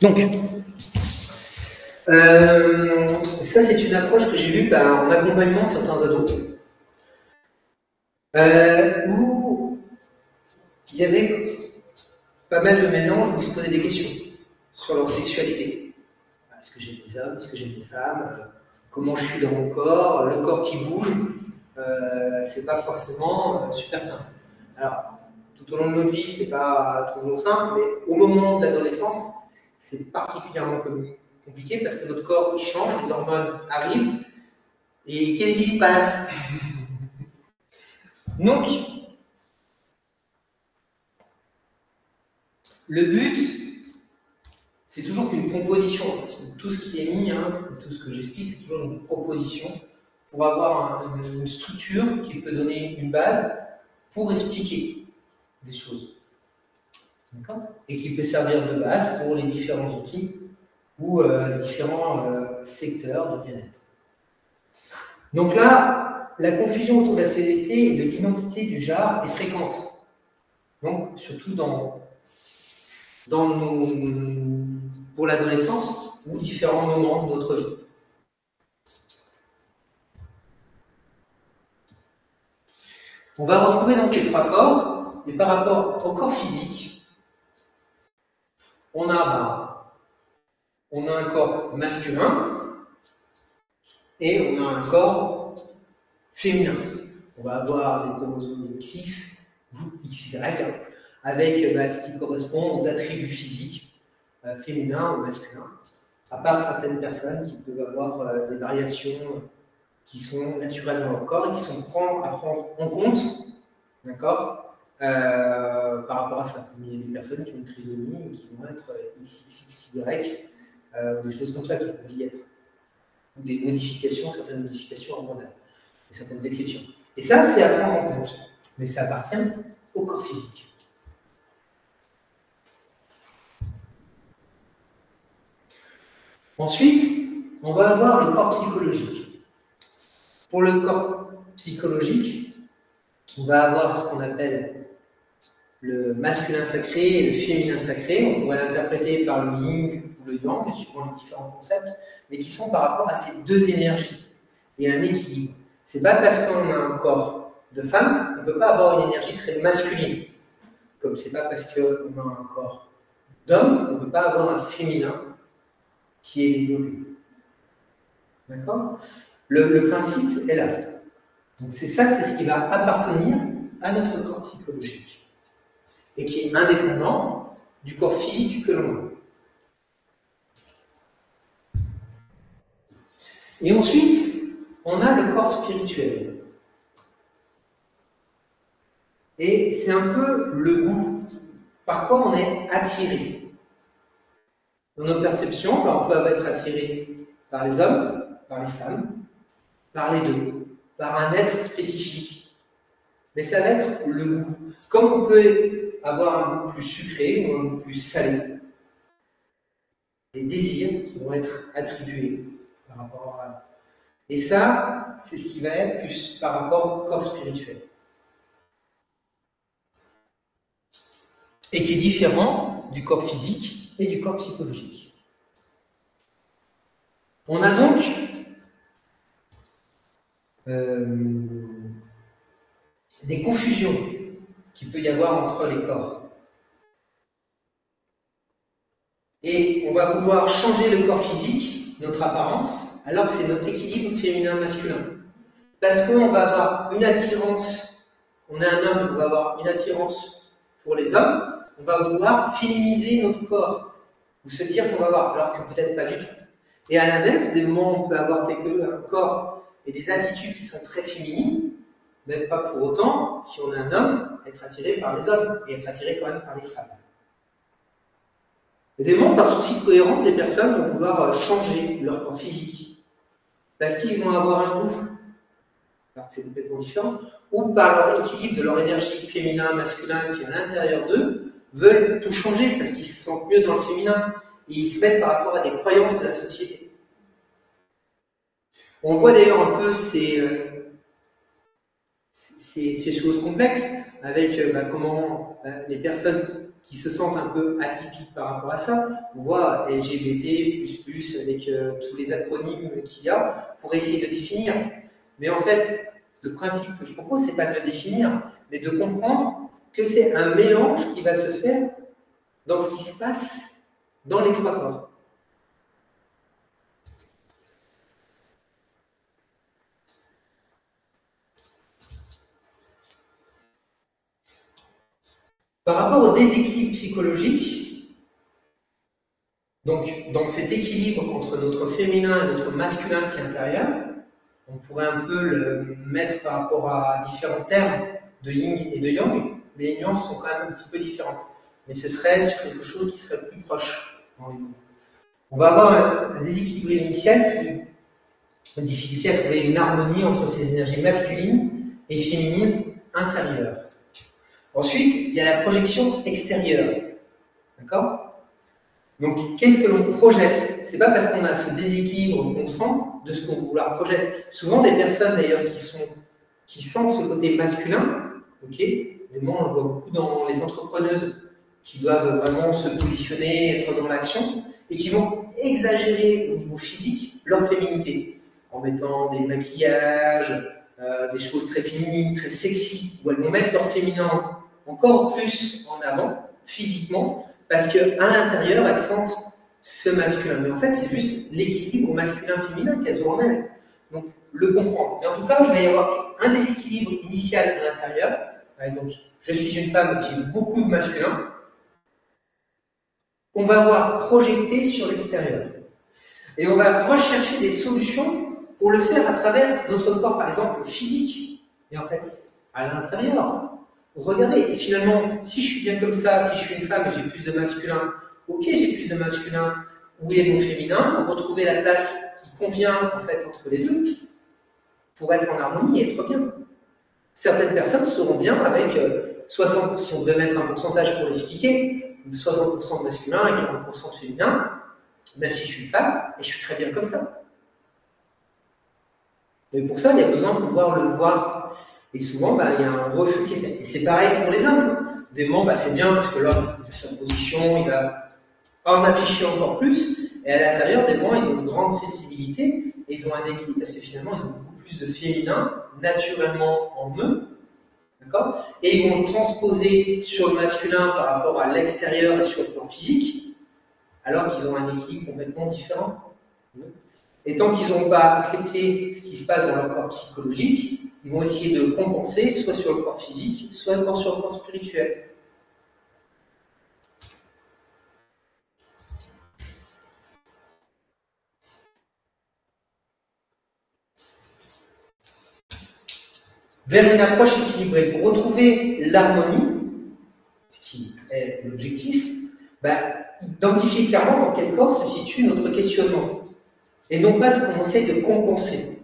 Donc, ça c'est une approche que j'ai vue en accompagnement certains ados, où il y avait pas mal de mélanges où ils se posaient des questions sur leur sexualité. Est-ce que j'aime les hommes? Est-ce que j'aime les femmes? Comment je suis dans mon corps? Le corps qui bouge, c'est pas forcément super simple. Alors, tout au long de notre vie, c'est pas toujours simple, mais au moment de l'adolescence, c'est particulièrement compliqué parce que notre corps il change, les hormones arrivent, et qu'est-ce qui se passe? Donc, le but, c'est toujours qu'une proposition. Tout ce qui est mis, tout ce que j'explique, c'est toujours une proposition pour avoir une structure qui peut donner une base pour expliquer des choses. D'accord? Et qui peut servir de base pour les différents outils ou les différents secteurs de bien-être. Donc là, la confusion autour de la sexualité et de l'identité du genre est fréquente. Donc, surtout pour l'adolescence ou différents moments de notre vie. On va retrouver donc les trois corps, et par rapport au corps physique, on a un corps masculin et on a un corps féminin. On va avoir des chromosomes XX ou XY avec ce qui correspond aux attributs physiques féminins ou masculins, à part certaines personnes qui peuvent avoir des variations qui sont naturelles dans leur corps et qui sont à prendre en compte, d'accord, par rapport à ça. Il y a des personnes qui ont une trisomie et qui vont être XXY, des choses comme ça qui peuvent y être, ou des modifications, certaines modifications hormonales, et certaines exceptions. Et ça, c'est à prendre en compte, mais ça appartient au corps physique. Ensuite, on va avoir le corps psychologique. Pour le corps psychologique, on va avoir ce qu'on appelle le masculin sacré et le féminin sacré. On pourrait l'interpréter par le yin ou le yang, suivant les différents concepts, mais qui sont par rapport à ces deux énergies et un équilibre. C'est pas parce qu'on a un corps de femme qu'on ne peut pas avoir une énergie très masculine, comme c'est pas parce qu'on a un corps d'homme qu'on ne peut pas avoir un féminin qui est évolué. D'accord? Le principe est là. Donc c'est ce qui va appartenir à notre corps psychologique et qui est indépendant du corps physique que l'on a. Et ensuite, on a le corps spirituel. Et c'est un peu le goût. Par quoi on est attiré? Dans nos perceptions, on peut être attiré par les hommes, par les femmes, par les deux, par un être spécifique. Mais ça va être le goût. Comme on peut avoir un goût plus sucré ou un goût plus salé. Des désirs qui vont être attribués par rapport à... Et ça, c'est ce qui va être plus par rapport au corps spirituel. Et qui est différent du corps physique et du corps psychologique. On a donc des confusions qu'il peut y avoir entre les corps. Et on va vouloir changer le corps physique, notre apparence, alors que c'est notre équilibre féminin-masculin. Parce qu'on va avoir une attirance, on est un homme, on va avoir une attirance pour les hommes, on va vouloir féminiser notre corps, ou se dire qu'on va avoir, alors que peut-être pas du tout. Et à l'inverse, des moments où on peut avoir un corps et des attitudes qui sont très féminines, même pas pour autant, si on est un homme, être attiré par les hommes, et être attiré quand même par les femmes. Et des moments, par souci de cohérence, les personnes vont vouloir changer leur corps physique, parce qu'ils vont avoir un goût, alors que c'est complètement différent, ou par leur équilibre de leur énergie féminin-masculin qui est à l'intérieur d'eux, veulent tout changer parce qu'ils se sentent mieux dans le féminin et ils se mettent par rapport à des croyances de la société. On voit d'ailleurs un peu ces choses complexes avec comment les personnes qui se sentent un peu atypiques par rapport à ça. On voit LGBT++, avec tous les acronymes qu'il y a, pour essayer de définir. Mais en fait, le principe que je propose, c'est pas de le définir, mais de comprendre que c'est un mélange qui va se faire dans ce qui se passe dans les trois corps. Par rapport au déséquilibre psychologique, donc dans cet équilibre entre notre féminin et notre masculin qui est intérieur, on pourrait un peu le mettre par rapport à différents termes de yin et de yang, mais les nuances sont quand même un petit peu différentes. Mais ce serait sur quelque chose qui serait plus proche dans les mots. On va avoir un déséquilibre initial qui a une difficulté à trouver une harmonie entre ces énergies masculines et féminines intérieures. Ensuite, il y a la projection extérieure. D'accord? Donc, qu'est-ce que l'on projette? C'est pas parce qu'on a ce déséquilibre qu'on sent de ce qu'on vouloir projette. Souvent, des personnes d'ailleurs qui sentent ce côté masculin, ok? Moi, on le voit beaucoup dans les entrepreneuses qui doivent vraiment se positionner, être dans l'action, et qui vont exagérer au niveau physique leur féminité, en mettant des maquillages, des choses très féminines, très sexy, où elles vont mettre leur féminin encore plus en avant, physiquement, parce qu'à l'intérieur, elles sentent ce masculin. Mais en fait, c'est juste l'équilibre masculin-féminin qu'elles ont en elles. Donc, le comprendre. Mais en tout cas, il va y avoir un déséquilibre initial à l'intérieur. Par exemple, je suis une femme qui a beaucoup de masculin. On va voir projeté sur l'extérieur. Et on va rechercher des solutions pour le faire à travers notre corps, par exemple, physique. Et en fait, à l'intérieur, regardez, et finalement, si je suis bien comme ça, si je suis une femme et j'ai plus de masculin, ok, j'ai plus de masculin, où est mon féminin, retrouver la place qui convient en fait entre les deux, pour être en harmonie et être bien. Certaines personnes seront bien avec 60%, si on devait mettre un pourcentage pour l'expliquer, 60% de masculin et 40% de féminin, même si je suis une femme, et je suis très bien comme ça. Mais pour ça, il y a besoin de pouvoir le voir. Et souvent, il y a un refus qui est fait. Et c'est pareil pour les hommes. Des moments, c'est bien, parce que là, de sa position, il va en afficher encore plus. Et à l'intérieur, des moments, ils ont une grande sensibilité, et ils ont un équilibre, parce que finalement, ils ont beaucoup plus de féminin, naturellement en eux. D'accord? Et ils vont le transposer sur le masculin par rapport à l'extérieur et sur le plan physique, alors qu'ils ont un équilibre complètement différent. Et tant qu'ils n'ont pas accepté ce qui se passe dans leur corps psychologique, ils vont essayer de compenser, soit sur le corps physique, soit sur le corps spirituel. Vers une approche équilibrée, pour retrouver l'harmonie, ce qui est l'objectif, identifier clairement dans quel corps se situe notre questionnement, et non pas ce qu'on essaie de compenser.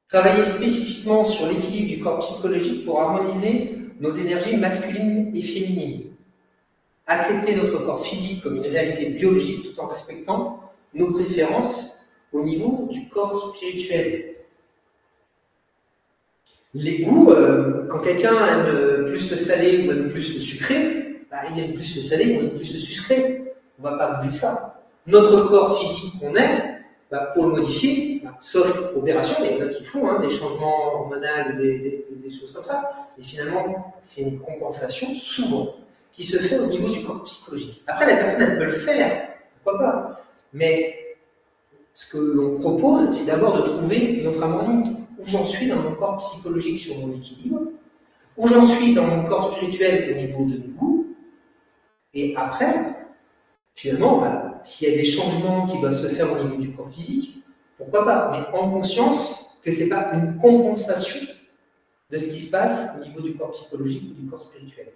Travailler spécifiquement sur l'équilibre du corps psychologique pour harmoniser nos énergies masculines et féminines. Accepter notre corps physique comme une réalité biologique tout en respectant nos préférences au niveau du corps spirituel. Les goûts, quand quelqu'un aime plus le salé ou aime plus le sucré, il aime plus le salé ou aime plus le sucré. On ne va pas oublier ça. Notre corps physique qu'on est, pour le modifier, sauf opération, il y en a qui font des changements hormonaux, des choses comme ça, et finalement, c'est une compensation, souvent, qui se fait au niveau du corps psychologique. Après, la personne, elle peut le faire, pourquoi pas, mais ce que l'on propose, c'est d'abord de trouver notre harmonie, où j'en suis dans mon corps psychologique sur mon équilibre, où j'en suis dans mon corps spirituel au niveau de mes goûts, et après, finalement, s'il y a des changements qui doivent se faire au niveau du corps physique, pourquoi pas, mais en conscience que ce n'est pas une compensation de ce qui se passe au niveau du corps psychologique ou du corps spirituel.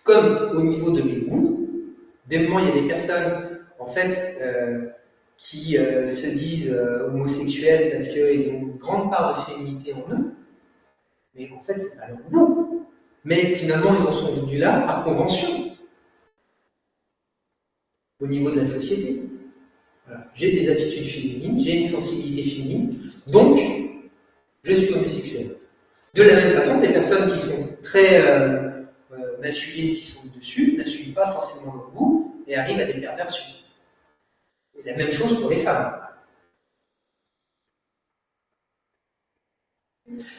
Comme au niveau de mes goûts, dès le moment il y a des personnes, en fait, qui se disent homosexuels parce qu'ils ont une grande part de féminité en eux, mais en fait, c'est pas leur goût. Mais finalement, ils en sont venus là par convention. Au niveau de la société. Voilà. J'ai des attitudes féminines, j'ai une sensibilité féminine, donc je suis homosexuel. De la même façon, des personnes qui sont très masculines, qui sont dessus, n'assument pas forcément leur goût et arrivent à des perversions. Et la même chose pour les femmes.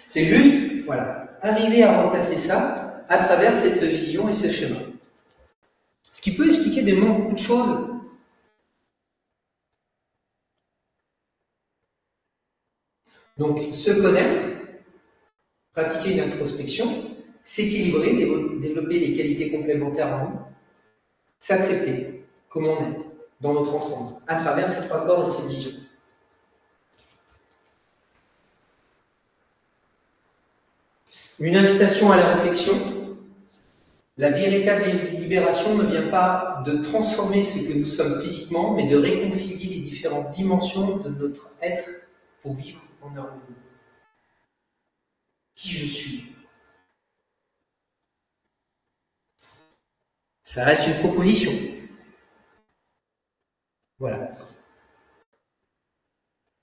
C'est juste, voilà, arriver à remplacer ça à travers cette vision et ce schéma. Ce qui peut expliquer beaucoup de choses. Donc, se connaître, pratiquer une introspection, s'équilibrer, développer les qualités complémentaires en nous, s'accepter comme on est, dans notre ensemble, à travers ces trois corps et cette vision. Une invitation à la réflexion. La véritable libération ne vient pas de transformer ce que nous sommes physiquement, mais de réconcilier les différentes dimensions de notre être pour vivre en harmonie. Qui je suis? Ça reste une proposition. Voilà.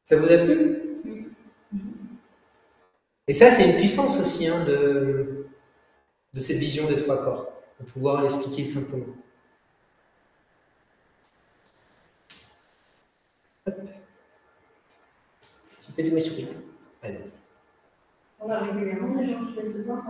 Ça vous a plu? Et ça, c'est une puissance aussi de cette vision des trois corps, de pouvoir l'expliquer simplement. Hop. Je fais du souris. Allez. On a régulièrement des gens qui viennent te voir